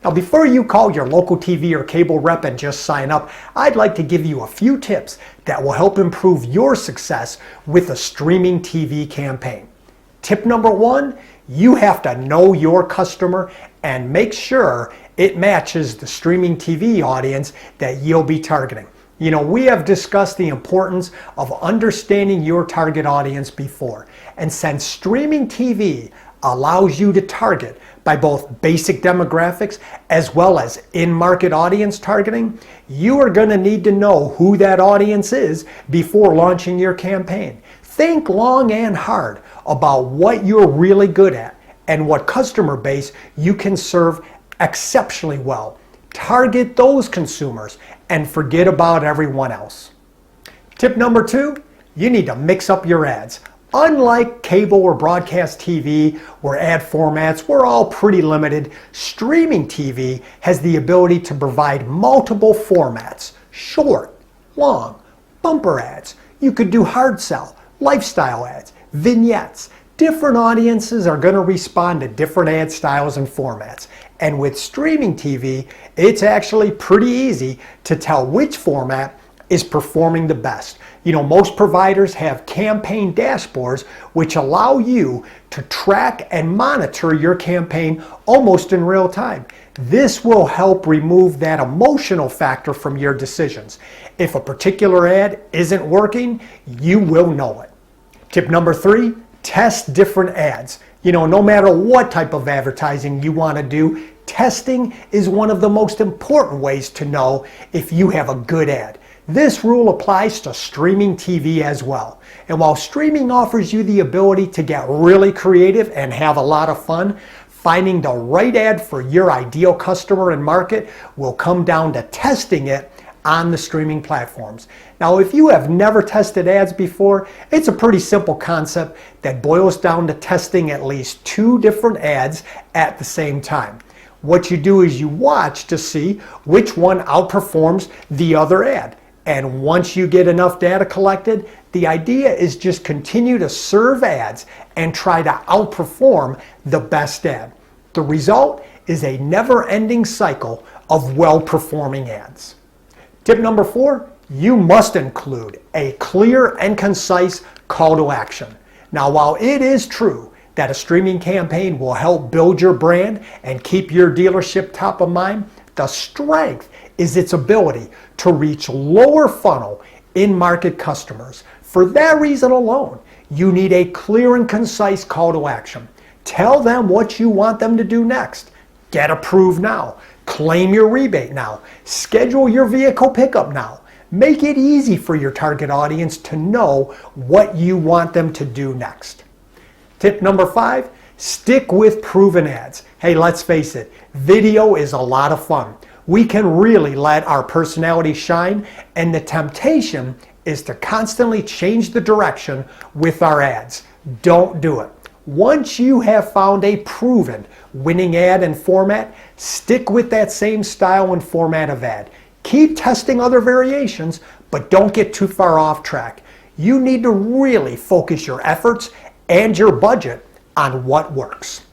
Now, before you call your local TV or cable rep and just sign up, I'd like to give you a few tips that will help improve your success with a streaming TV campaign. Tip number one, you have to know your customer and make sure it matches the streaming TV audience that you'll be targeting. You know, we have discussed the importance of understanding your target audience before. And since streaming TV allows you to target by both basic demographics as well as in-market audience targeting, you are going to need to know who that audience is before launching your campaign. Think long and hard about what you're really good at and what customer base you can serve exceptionally well. Target those consumers and forget about everyone else. Tip number two, you need to mix up your ads. Unlike cable or broadcast TV, where ad formats were all pretty limited, streaming TV has the ability to provide multiple formats: short, long, bumper ads. You could do hard sell, lifestyle ads, vignettes. Different audiences are going to respond to different ad styles and formats. And with streaming TV, it's actually pretty easy to tell which format is performing the best. You know, most providers have campaign dashboards which allow you to track and monitor your campaign almost in real time. This will help remove that emotional factor from your decisions. If a particular ad isn't working, you will know it. Tip number three, test different ads. You know, no matter what type of advertising you want to do, testing is one of the most important ways to know if you have a good ad. This rule applies to streaming TV as well. And while streaming offers you the ability to get really creative and have a lot of fun, finding the right ad for your ideal customer and market will come down to testing it on the streaming platforms. Now, if you have never tested ads before, it's a pretty simple concept that boils down to testing at least 2 different ads at the same time. What you do is you watch to see which one outperforms the other ad. And once you get enough data collected, the idea is just continue to serve ads and try to outperform the best ad. The result is a never-ending cycle of well-performing ads. Tip number 4, you must include a clear and concise call to action. Now, while it is true that a streaming campaign will help build your brand and keep your dealership top of mind, the strength is its ability to reach lower funnel in-market customers. For that reason alone, you need a clear and concise call to action. Tell them what you want them to do next. Get approved now. Claim your rebate now. Schedule your vehicle pickup now. Make it easy for your target audience to know what you want them to do next. Tip number 5, stick with proven ads. Hey, let's face it, video is a lot of fun. We can really let our personality shine, and the temptation is to constantly change the direction with our ads. Don't do it. Once you have found a proven winning ad and format, stick with that same style and format of ad. Keep testing other variations, but don't get too far off track. You need to really focus your efforts and your budget on what works.